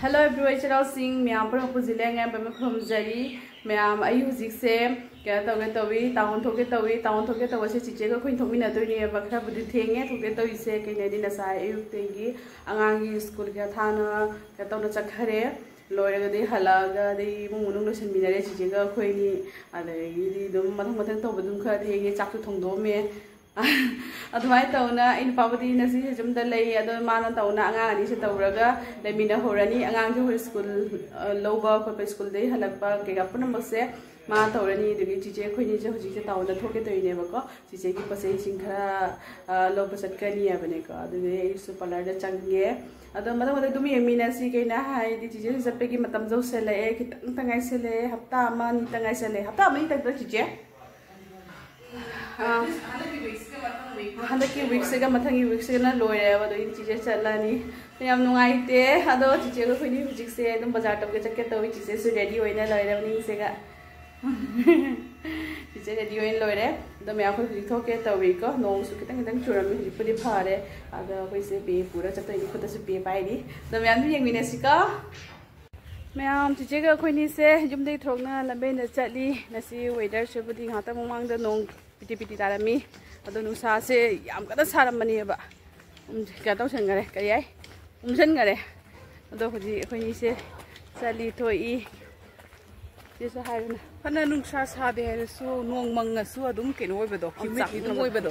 Hello everyone channel Singh ma'am पर पुजिलेंग मैं खुमजरी ma'am आई हुजिकसे क्या तौगे तवी टाउन थोके तव से चिचे को खुन थोमिनदोनी खरा बुदि थेंगे थोके तविसे कइनेदि नसा अयुक्तेगी आंगांगी स्कूल क्या थाना क्या तौना चखरे लोरगदि हलागा दि मुंगुनुंग लोसनमिनरे चिचेगा खोइनी अदगी दum मथंग मथंग तौबदुम खरा थेंगे चाकु थोंदोमे अदुमाय तौना इन पावदी नसी जुमदा लई अदो माना तौना अंगांगी से तौरगा लेमिना होरनी अंगांग जो स्कूल लोबा को स्कूल दे हलकपा केगा पुनमसे मा तौरनी दगी चिचे खोइनी जे हुजी से तौना थोके तोइने बको चिचे की पसे सिंखरा लोब सटकनी आबनेको अदुगे इस पार्लर दा चंगे अदो मदम मदम दुमी एमिनासी केना हाय दि चिचे जपे की मतम जो से ले खितंग तंगाई से ले हफ्ता मा नि तंगाई से ले हफ्ता मा नि तंग चिचे हंदकी वीक से मथंगी वीक से लोरेब चीजे चलनी नुंगाइते अदो चीचे को खुनी हुजिक से एकदम बाजार तब के चक्के तवी चीचे से रेडी होइना लइरबनी सेगा चीचे रेडी होइन लोरे अदो मैं आपको हुजिक थोके तवी को नोंग सु कितंग कितंग चुरमी हुजिक पुदि फारे अदो कोइ से पे पूरा चतोइ खुद से पे पाइदी अदो मैं आम येंगिनेसिका मैम चीचे का खुनी से जुमदे थोकना लंबे न चली नसी वेदर से बुदि हाता ममांग द नोंग पिटी पिटी तारमी अदो नुसा से याम कदा सारमनीबा क्या तौसनगरे कई याय उमसनगरे अदो हुजी अखोइनी से चली थोई जेसा हायना फना नुसा सादे हरसु नोंग मंगसु अदुम केनो ओइबदो खिमचाकी दम ओइबदो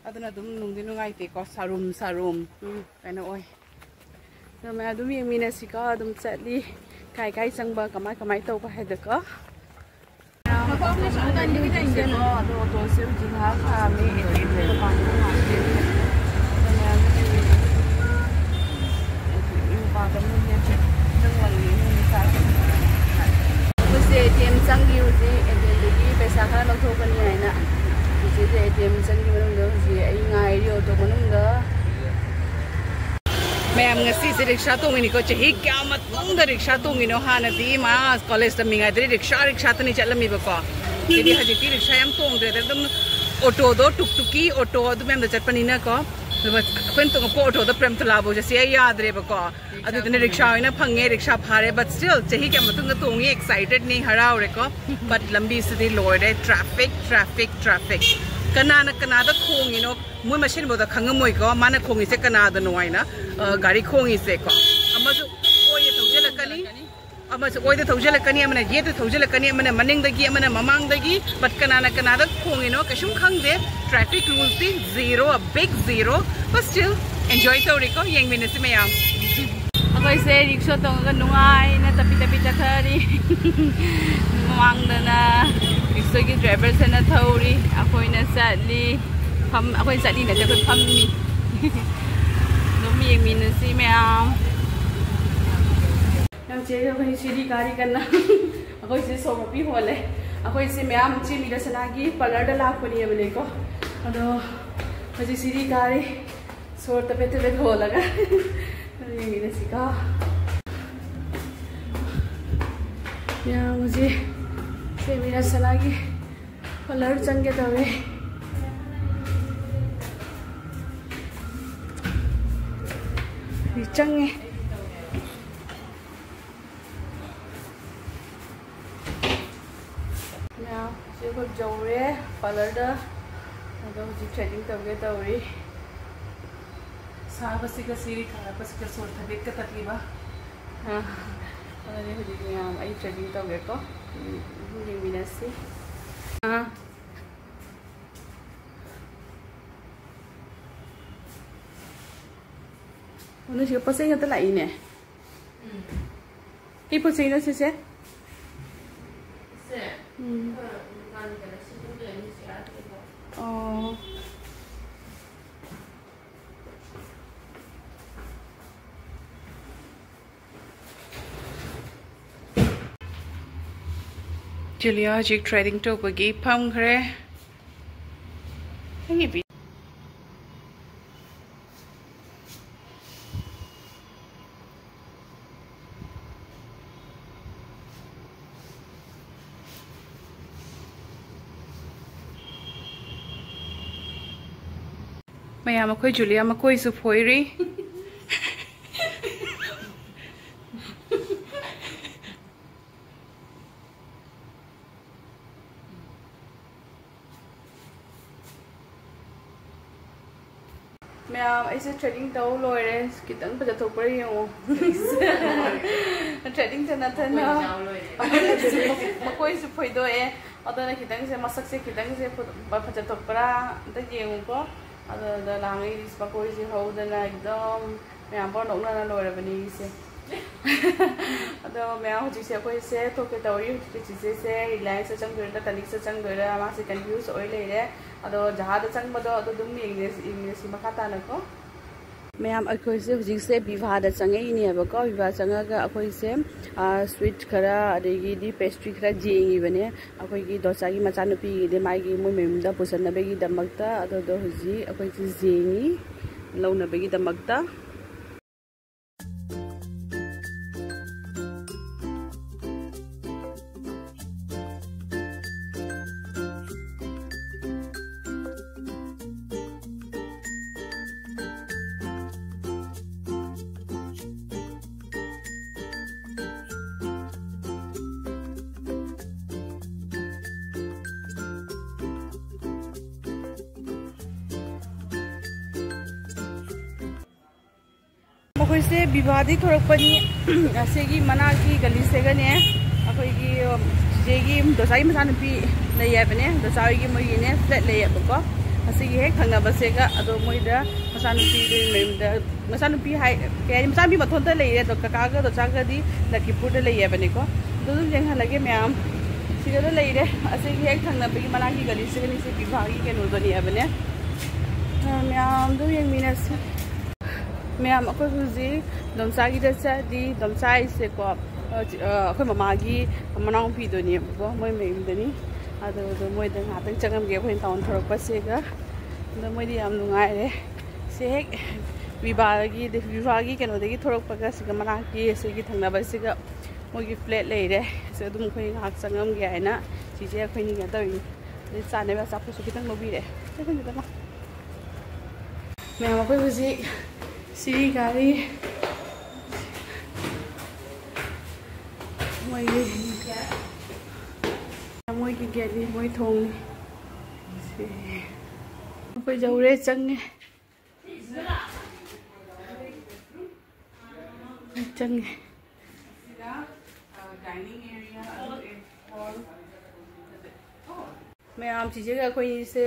अदना अदुम नुंगदि नुंगाइते को सारुम काइना ओइ तो मैं अदुम येमिनासिका अदुम चली काय काय संगबा कमाय कमाय तौबा हैदका ATM चंगी हुजी ATM पैसा खरा लौथोकनी हैना हुजी ATM चंगी मनंग हुजी आई ngairi auto मनंग ma'am ngasi se rickshaw tongini ko chahi kya matong da rickshaw tongino hana di ma college da minga de rickshaw tani chalami ba ko idi haji ki rickshaw yam tong de dum auto do tuktuki auto du mem da chatpani na ko kwen tong ko auto da prem thlabo je se yaad re ba ko adu de rickshaw ina phange rickshaw phare but still chahi kya matong da tongi excited ni harau re ko but lambi se di lord traffic kanana khongino moi machine boda khangamoi ko mana khongi se kanada noina gari khongi se ko amasu oye thaujelakani amasu oye thaujelakani amana ye thaujelakani amana maning dagi amana mamang dagi but kanada khongino kashum khangde traffic rules di zero a big zero but still enjoy tauriko yengmine se mayam अखोई से rickshaw तोंगा नुंगाई ना तपी चखरी मांगदना rickshaw की driver से ना थौरी अखोई ना चली फम अखोई चली ना जखोई फममी दुम येंगमिनसी मैम नंग चे अखोई सीडी गाड़ी करना अखोई से सोमपी होले अखोई से मैम चे मिरसनागी पार्लर दा लाखपनी बनेको अदो हजी सीडी गाड़ी सोर तपे होलगा येंगिनेसिका या मुझे से मेरा सलागी कलर चंगे तवे चंगे या से को जौरे कलर दा अदो जी थ्रेडिंग तवे तवे साबसी का सीरी खाना बस का सोर था देख का तकलीफा हाँ अरे हो जाएगी यहाँ आई ट्रेडिंग तो गए को ये मिनट से हाँ उन्हें सिर्फ पसेंगे तो लाई ने ये पसेंगे से oh Julia ji trading to bagi pham khre ngi bi Mayam ako'y Julia mako'y su foiri. Ma'am ऐसे थ्रेडिंग तौ लोरे खितंग फजथोपर येंगो थ्रेडिंग से नथना मकोई से फोइदोए अदना खितंग से मसक से खितंग से फजथोपरा अंत येंगो अदना लांगे इस मकोई से होदना एकदम मैम पर नोना लोरबनी से अदो मैं हुजी से कोई से तो के तौरी हुजी से रिलायंस से चंगदोरा तनिक से चंगदोरा मासे कंफ्यूज ओइ लेरे अदो जहाद चंगबदो अदो दुम इंग्लिश मखाता नको मैम अखोई से हुजी से विवाह द चंगे इनि हबको विवाह चंगा अखोई से स्वीट खरा अदेगी दी पेस्ट्री खरा जेंगी बने अखोई की दोसा की मचानुपी दे मागी मोय मेमदा पुसनबेगी दमकता अदो दो हुजी अखोई से जेंगी लौनबेगी दमकता से विवादी थोरपनी असेगी मना की गली से गने अखोईगी जेगी दोसाई मसानुपी लेयबने दोसाईगी मोयने फ्लैट लेयबको असेगी हेक थंगबसेगा अदो मोयदा मसानुपी मेमदा मसानुपी हाय के मसानुपी मथोंता लेये तो काकागा दोसागादी लकीपुर दे लेयबनेको दुदु जेंगा लगे मैम सिगदा लेरे असेगी हेक थंगबगी मना की गली से गने से विभागी के नोदनी अबने मैम दो यंगमिनस मैम अखोई हुजी दमसागी दसादी दमसाई से को अखोई ममागी मनाउ पीदोनी बो मोय मेमदनी अदो दो मोय द हातंग चंगमगे अखोई टाउन थोरपसेगा द मोयदी याम नुंगाइरे से हेक विभागी केनोदगी थोरपगा सिगा मनाकी सेगी थंगबसेगा मोगी फ्लैट लेरे से दुम खोई हाक चंगमगे आइना चिजे अखोइनी गा तोई दे चानेबा चाफुसु खितंग लोबिरे मैम अखोई हुजी सिरी गाड़ी मोई की गेली मोई थोंग कोई जौरे चंगे मैं आम चीजें का कोई से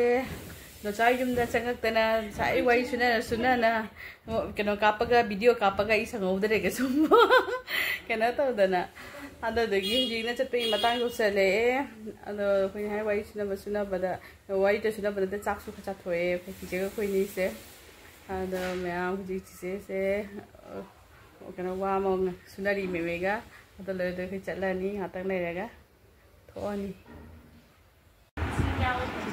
दोसाई जुमदा चंगक्तना साई वाई सुना केनो कापगा वीडियो कापगा इ संगौदरे के सुम केनो तौदना अददगी जिना चतपे मतांग उछले अदो कोइ हाय वाई सुना बदा वाई त सुना बदा चाकसु खचा थोए खिजे को कोइनी से अदो म्याम जी से केनो वा मong सुनारी मेमेगा अदो ले दे खिचलानी हातंग लेरेगा थोनी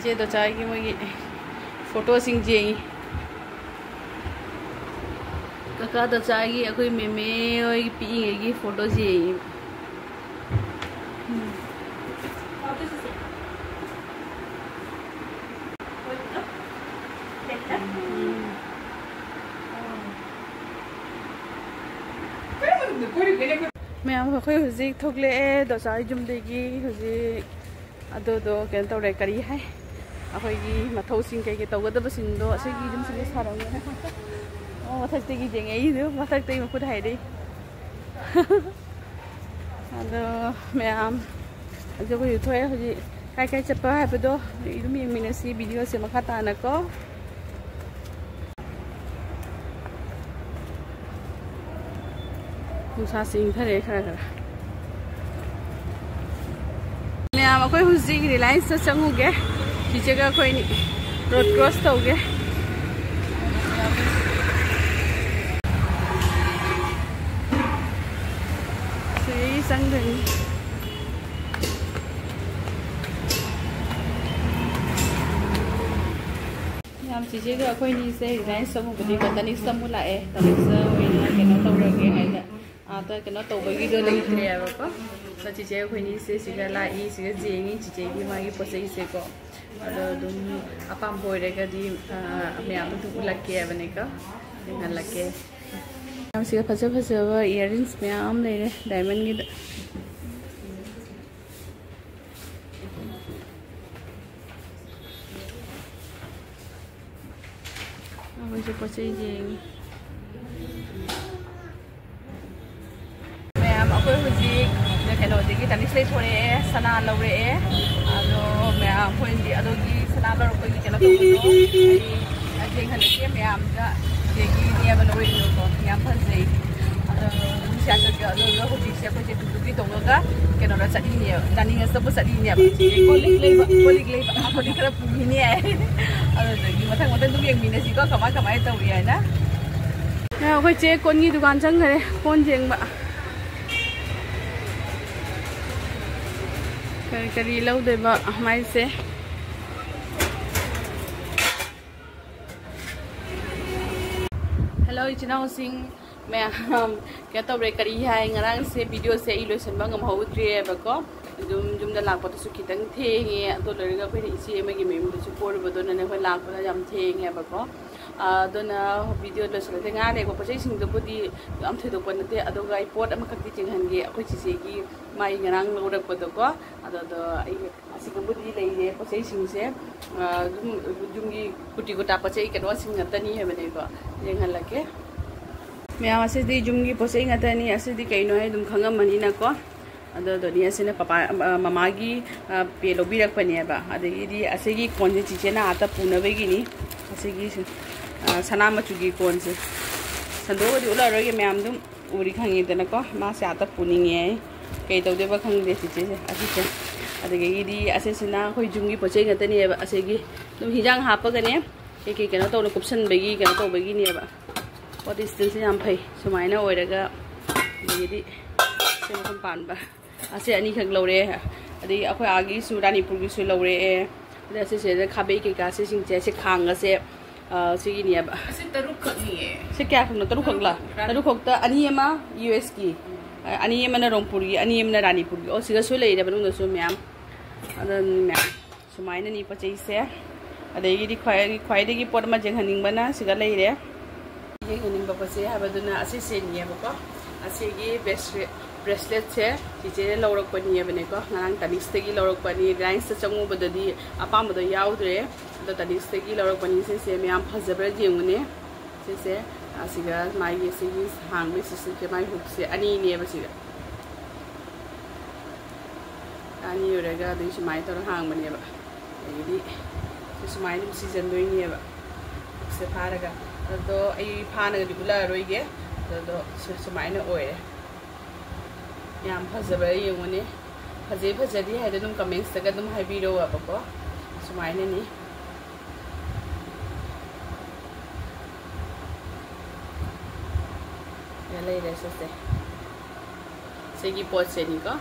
जे दोसाई की मोगी फोटो सिंह जेंगी कका दोसाई अखोई मेमे ओई पींगेगी फोटो जेंगी मैम अखोई हुजिक थोकले दोसाई जुमदेगी हुजिक अदो केन तौरे करी है अखोई मथौसिंग कई तौगदबसिंदो असेगी जुमसिंग सारंग ओ मथक्तेगी जेंगे इदो मथक्ते मखुद हाइदे अदो मैम अदो को युथोय हुजि काय काय चप्पा हाबदो इदुम यंगमिनसी वीडियो से मखा तानको नुसा सिंग थरे खरा मैम अखोई हुजि रिलायंस से चंगुगे चीजेगा कोई नहीं रोड क्रॉस तो हो गया सही संग हम चीजेगा कोई नहीं से रिलायंस समूह बड़ी कतनी समूह लाए तनिक से वही केनो तौरगे है तो केनो तौबगी दो लेथरे आबको तो चीजे कोई नहीं से सिगा लाई सिगा जेंगी चीजेगी मागी पोसई से को अदो दुम अपाम बोइरेगदी मैम दुलके बनेका लगे हम सिगा फज फजब इयरिंग्स मैम लेरे डायमंड की ꯑꯩꯈꯣꯏꯁꯦ ꯄꯣꯠ ꯆꯩ ꯌꯦꯡꯉꯤ ꯃꯌꯥꯝ ꯑꯩꯈꯣꯏ ꯍꯧꯖꯤꯛ ꯀꯩꯅꯣꯗꯒꯤ ꯇꯅꯤꯁꯇꯩ ꯊꯣꯔꯛꯑꯦ ꯁꯅꯥ ꯂꯧꯔꯛꯑꯦ ꯑꯗꯣ ꯃꯌꯥꯝ ꯑꯩꯈꯣꯏꯗꯤ ꯑꯗꯨꯒꯤ ꯁꯅꯥ ꯂꯧꯔꯛꯄꯒꯤ ꯀꯩꯅꯣ ꯇꯧꯕꯗꯣ ꯑꯩ ꯌꯦꯡꯍꯜꯂꯛꯀꯦ ꯃꯌꯥꯝꯗ ꯁꯤꯗꯒꯤꯅꯦꯕ ꯂꯧꯔꯛꯏꯗꯣꯀꯣ ꯌꯥꯝ ꯐꯖꯩ ꯑꯗꯣ ꯅꯨꯡꯁꯤꯠꯀ ꯑꯗꯨꯒ ꯍꯧꯖꯤꯛꯁꯦ ꯑꯩꯈꯣꯏꯁꯦ ꯇꯨꯛꯇꯨꯛꯀꯤ ꯇꯧꯔꯒ ꯀꯩꯅꯣꯗ ꯆꯠꯂꯤꯅꯦꯕ ꯗꯥꯅꯤꯡꯉꯁꯇꯕꯨ ꯆꯠꯂꯤꯅꯦꯕ ꯀꯣꯜꯂꯤꯛ ꯂꯩꯕ ꯀꯣꯜꯂꯤꯛ ꯈꯔ ꯄꯨꯈꯤꯅꯦ ꯑꯗꯨꯗꯒꯤ ꯃꯊꯪ ꯑꯗꯨꯝ ꯌꯦꯡꯃꯤꯟꯅꯁꯤꯀꯣ ꯀꯃꯥꯏꯅ ꯇꯧꯔꯤ ꯍꯥꯏꯅ ꯑꯩꯈꯣꯏ ꯆꯦ ꯀꯣꯟꯒꯤ ꯗꯨꯀꯥꯟ ꯆꯪꯈꯔꯦ ꯀꯣꯟ ꯌꯦꯡꯕ ꯀꯔꯤ ꯂꯧꯗꯣꯏꯕ ꯃꯥꯏꯁꯦ ꯍꯦꯜꯂꯣ ꯏꯆꯤꯟꯅꯥꯎꯁꯤꯡ ꯃꯌꯥꯝ ꯀꯩꯅꯣ ꯇꯧꯔꯦ ꯀꯔꯤ ꯍꯥꯏ ꯉꯔꯥꯡꯁꯦ ꯚꯤꯗꯤꯑꯣꯁꯦ ꯑꯩ ꯂꯣꯏꯁꯤꯟꯕ ꯉꯝꯍꯧꯗ꯭ꯔꯦꯕꯀꯣ ꯑꯗꯨꯝ ꯌꯨꯝꯗ ꯂꯥꯛꯄꯗꯁꯨ ꯈꯤꯇꯪ ꯊꯦꯡꯉꯦ ꯑꯗꯨ ꯂꯣꯏꯔꯒ ꯑꯩꯈꯣꯏꯅ ꯏꯆꯦ ꯑꯃꯒꯤ ꯃꯌꯨꯝꯗꯁꯨ ꯀꯣꯏꯔꯨꯕꯗꯨꯅꯅꯦ ꯑꯩꯈꯣꯏ ꯂꯥꯛꯄꯗ ꯌꯥꯝ ꯊꯦꯡꯉꯦꯕꯀꯣ ꯑꯗꯨꯅ ꯚꯤꯗꯤꯑꯣ ꯂꯣꯏꯁꯤꯜꯂꯁꯦ ꯉꯥ ꯂꯩꯕ ꯄꯣꯠ ꯆꯩꯁꯤꯡꯗꯨꯕꯨꯗꯤ ꯌꯥꯝ ꯊꯣꯏꯗꯣꯛꯄ ꯅꯠꯇꯦ ꯑꯗꯨꯒ ꯑꯩ ꯄꯣꯠ ꯑꯃꯈꯛꯇꯤ ꯆꯤꯡꯍꯟꯒꯦ ꯑꯩꯈꯣꯏ ꯆꯤꯆꯦꯒꯤ ꯃꯥꯏ ꯉꯔꯥꯡ ꯂꯧꯔꯛꯄꯗꯣꯀꯣ ꯑꯗꯣ ꯑꯩ ꯑꯁꯤꯒꯨꯝꯕꯗꯤ ꯂꯩꯔꯦ ꯄꯣꯠ ꯆꯩꯁꯤꯡꯁꯦ ꯑꯗꯨꯝ ꯌꯨꯝꯒꯤ ꯀꯨꯇꯤ ꯀꯨꯇꯥ ꯄꯣꯠ ꯆꯩ ꯀꯩꯅꯣꯁꯤꯡ ꯉꯥꯛꯇꯅꯤ ꯍꯥꯏꯕꯅꯦꯀꯣ ꯌꯦꯡꯍꯜꯂꯛꯀꯦ ꯃꯌꯥꯝ ꯑꯁꯤꯗꯤ ꯌꯨꯝꯒꯤ ꯄꯣꯠ ꯆꯩ ꯉꯥꯛꯇꯅꯤ ꯑꯁꯤꯗꯤ ꯀꯩꯅꯣ ꯍꯥꯏ ꯑꯗꯨꯝ ꯈꯪꯉꯝꯃꯅꯤꯅꯀꯣ ꯑꯗꯨꯗꯣꯅꯤ ꯑꯁꯤꯅ ꯃꯃꯥꯒꯤ ꯄꯦ ꯂꯧꯕꯤꯔꯛꯄꯅꯦꯕ ꯑꯗꯒꯤꯗꯤ ꯑꯁꯤꯒꯤ ꯀꯣꯟꯁꯦ ꯆꯤꯆꯦꯅ ꯑꯥꯗ ꯄꯨꯅꯕꯒꯤꯅꯤ ꯑꯁꯤꯒꯤ ꯁꯅꯥ ꯃꯆꯨꯒꯤ ꯀꯣꯟꯁꯦ ꯁꯟꯗꯣꯛꯑꯗꯤ ꯎꯠꯂꯔꯣꯏꯒꯦ ꯃꯌꯥꯝ ꯑꯗꯨꯝ ꯎꯔꯤ ꯈꯪꯉꯤꯗꯅꯀꯣ ꯃꯥꯁꯦ ꯑꯥꯗ ꯄꯨꯅꯤꯡꯉꯦ ꯀꯩ ꯇꯧꯗꯣꯏꯕ ꯈꯪꯗꯦ ꯆꯤꯆꯦꯁꯦ ꯑꯁꯤꯁꯦ ꯑꯗꯒꯤꯗꯤ ꯑꯁꯤꯁꯤꯅ ꯑꯩꯈꯣꯏ ꯌꯨꯝꯒꯤ ꯄꯣꯠ ꯆꯩ ꯉꯥꯛꯇꯅꯦꯕ ꯑꯁꯤꯒꯤ ꯑꯗꯨꯝ ꯍꯤꯟꯖꯥꯡ ꯍꯥꯞꯄꯒꯅꯦ ꯀꯩ ꯀꯩꯅꯣ ꯇꯧꯅ ꯀꯨꯞꯁꯟꯕꯒꯤ ꯀꯩꯅꯣ ꯇꯧꯕꯒꯤꯅꯦꯕ ꯄꯣꯠ ꯏꯁꯇꯤꯜꯁꯦ ꯌꯥꯝ ꯐꯩ ꯁꯨꯃꯥꯏꯅ ꯑꯣꯏꯔꯒ ꯑꯗꯒꯤꯗꯤ ꯁꯤ ꯃꯐꯝ ꯄꯥꯟꯕ ꯑꯁꯤ ꯑꯅꯤꯈꯛ ꯂꯧꯔꯦ ꯑꯗꯒꯤ ꯑꯩꯈꯣꯏ ꯑꯥꯒꯤꯁꯨ ꯔꯥꯅꯤꯄꯨꯔꯒꯤꯁꯨ ꯂꯧꯔꯛꯑꯦ ꯑꯗꯩ ꯑꯁꯤꯁꯤꯗ ꯈꯥꯕꯩ ꯀꯩꯀꯥ ꯁꯤꯁꯤꯡꯁꯦ ꯁꯤ ꯈꯥꯡꯒꯁꯦ ꯁꯤꯒꯤꯅꯦꯕ ꯑꯁꯤ ꯇꯔꯨꯛꯈꯛꯅꯤꯌꯦ ꯁꯤ ꯀꯌꯥ ꯈꯛꯅꯣ ꯇꯔꯨꯛꯈꯛꯂ ꯇꯔꯨꯛꯈꯛꯇ ꯑꯅꯤ ꯑꯃ US ꯀꯤ ꯑꯅꯤ ꯑꯃꯅ ꯔꯣꯡꯄꯨꯔꯒꯤ ꯑꯅꯤ ꯑꯃꯅ ꯔꯥꯅꯤꯄꯨꯔꯒꯤ ꯁꯤꯒꯁꯨ ꯂꯩꯔꯦ ꯃꯅꯨꯡꯗꯁꯨ ꯃꯌꯥꯝ ꯑꯗꯨ ꯃꯌꯥꯝ ꯁꯨꯃꯥꯏꯅꯅꯤ ꯄꯣꯠ ꯆꯩꯁꯦ ꯑꯗꯒꯤꯗꯤ ꯈ꯭ꯋꯥꯏꯗꯒꯤ ꯄꯣꯠ ꯑꯃ ꯌꯦꯡꯍꯟꯅꯤꯡꯕꯅ ꯁꯤꯒ ꯂꯩꯔꯦ ꯌꯦꯡꯍꯟꯅꯤꯡꯕ ꯄꯣꯠꯁꯦ ꯍꯥꯏꯕꯗꯨꯅ ꯑꯁꯤꯁꯦꯅꯤꯌꯦꯕꯀꯣ ꯑꯁꯤꯒꯤ ꯕ꯭ꯔꯦꯁꯂꯦꯠꯁꯦ ꯆꯤꯆꯦꯅ ꯂꯧꯔꯛꯄꯅꯤꯌꯦꯕꯅꯦꯀꯣ ꯉꯔꯥꯡ ꯇꯅꯤꯛꯁꯇꯒꯤ ꯂꯧꯔꯛꯄꯅꯤ ꯔꯤꯂꯥꯏꯟꯁꯇ ꯆꯪꯉꯨꯕꯗꯗꯤ ꯑꯄꯥꯝꯕꯗꯣ ꯌꯥꯎꯗ꯭ꯔꯦ ꯑꯗꯣ ꯇꯅꯤꯛꯁꯇꯒꯤ ꯂꯧꯔꯛꯄꯅꯤ ꯁꯤꯁꯦ ꯃꯌꯥꯝ ꯐꯖꯕ꯭ꯔꯥ ꯌꯦꯡꯉꯨꯅꯦ ꯁꯤꯁꯦ ꯑꯁꯤꯒ ꯃꯥꯒꯤ ꯁꯤꯒꯤ ꯍꯥꯡꯕꯒꯤ ꯁꯤꯁꯦ ꯃꯥꯒꯤ ꯍꯨꯛꯁꯦ ꯑꯅꯤꯅꯦꯕ ꯁꯤꯒ ꯑꯅꯤ ꯑꯣꯏꯔꯒ ꯑꯗꯨꯒꯤ ꯁꯨꯃꯥꯏꯅ ꯇꯧꯔꯒ ꯍꯥꯡꯕꯅꯦꯕ ꯑꯗꯒꯤꯗꯤ ꯁꯨꯃꯥꯏꯅ ꯑꯗꯨꯝ ꯁꯤꯖꯟꯗꯣꯏꯅꯦꯕ ꯍꯨꯛꯁꯦ ꯐꯥꯔꯒ ꯑꯗꯣ ꯑꯩ ꯐꯥꯅꯒꯗꯤ ꯎꯠꯂꯛꯑꯔꯣꯏꯒꯦ ꯑꯗꯣ ꯁꯨꯃꯥꯏꯅ ꯑꯣꯏꯔꯦ ꯌꯥꯝ ꯐꯖꯕ꯭ꯔꯥ ꯌꯦꯡꯉꯨꯅꯦ ꯐꯖꯩ ꯐꯖꯗꯦ ꯍꯥꯏꯗꯣ ꯑꯗꯨꯝ ꯀꯃꯦꯟꯠꯁꯇꯒ ꯑꯗꯨꯝ ꯍꯥꯏꯕꯤꯔꯛꯑꯣꯕꯀꯣ ꯁꯨꯃꯥꯏꯅꯅꯤ ꯂꯩꯔꯦ ꯁꯤꯁꯦ ꯁꯤꯒꯤ ꯄꯣꯠꯁꯦꯅꯤꯀꯣ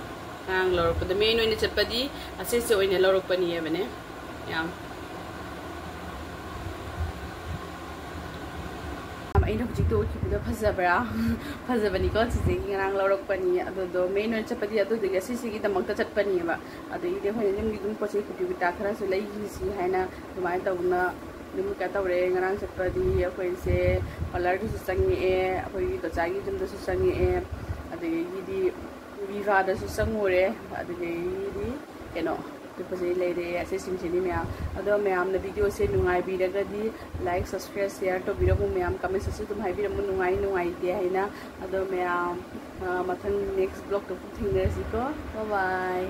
ꯉꯔꯥꯡ ꯂꯧꯔꯛꯄꯗ ꯃꯦꯟ ꯑꯣꯏꯅ ꯆꯠꯄꯗꯤ ꯑꯁꯤꯁꯦ ꯑꯣꯏꯅ ꯂꯧꯔꯛꯄꯅꯤꯌꯦꯕꯅꯦ ꯌꯥꯝ ꯑꯩꯅ ꯍꯧꯖꯤꯛꯇ ꯎꯠꯈꯤꯕꯗꯣ ꯐꯖꯕ꯭ꯔꯥ ꯐꯖꯕꯅꯤꯀꯣ ꯆꯤꯆꯦꯒꯤ ꯉꯔꯥꯡ ꯂꯧꯔꯛꯄꯅꯤ ꯑꯗꯨꯗꯣ ꯃꯦꯟ ꯑꯣꯏꯅ ꯆꯠꯄꯗꯤ ꯑꯗꯨꯗꯒꯤ ꯑꯁꯤꯁꯤꯒꯤꯗꯃꯛꯇ ꯆꯠꯄꯅꯦꯕ ꯑꯗꯒꯤꯗꯤ ꯑꯩꯈꯣꯏꯅ ꯌꯨꯝꯒꯤ ꯑꯗꯨꯝ ꯄꯣꯠ ꯆꯩ ꯀꯨꯇꯤ ꯀꯨꯇꯥ ꯈꯔꯁꯨ ꯂꯩꯈꯤꯁꯤ ꯍꯥꯏꯅ ꯑꯗꯨꯃꯥꯏꯅ ꯇꯧꯅ ꯑꯗꯨꯝ ꯀꯩꯅꯣ ꯇꯧꯔꯦ ꯉꯔꯥꯡ ꯆꯠꯄꯗꯤ ꯑꯩꯈꯣꯏꯁꯦ ꯄꯥꯔꯂꯔꯗꯁꯨ ꯆꯪꯉꯛꯑꯦ ꯑꯩꯈꯣꯏꯒꯤ ꯗꯣꯆꯥꯒꯤ ꯌꯨꯝꯗꯁꯨ ꯆꯪꯉꯛꯑꯦ ꯑꯗꯒꯤꯗꯤ ꯚꯤꯚꯥꯗꯁꯨ ꯆꯪꯉꯨꯔꯦ ꯑꯗꯨꯗꯒꯤꯗꯤ ꯀꯩꯅꯣ ꯄꯣꯠ ꯆꯩ ꯂꯩꯔꯦ ꯑꯁꯤꯁꯤꯡꯁꯤꯅꯤ ꯃꯌꯥꯝ ꯑꯗꯣ ꯃꯌꯥꯝꯅ ꯚꯤꯗꯤꯑꯣꯁꯦ ꯅꯨꯡꯉꯥꯏꯕꯤꯔꯒꯗꯤ ꯂꯥꯏꯛ ꯁꯕꯁꯀ꯭ꯔꯥꯏꯕ ꯁꯤꯌꯔ ꯇꯧꯕꯤꯔꯝꯃꯨ ꯃꯌꯥꯝ ꯀꯃꯦꯟꯠꯁꯨ ꯑꯗꯨꯝ ꯍꯥꯏꯕꯤꯔꯝꯃꯨ ꯅꯨꯡꯉꯥꯏꯇꯦ ꯍꯥꯏꯅ ꯑꯗꯣ ꯃꯌꯥꯝ ꯃꯊꯪ ꯅꯦꯛꯁ ꯕ꯭ꯂꯣꯛꯇ ꯊꯦꯡꯅꯔꯁꯤꯀꯣ ꯕꯥꯏ ꯕꯥꯏ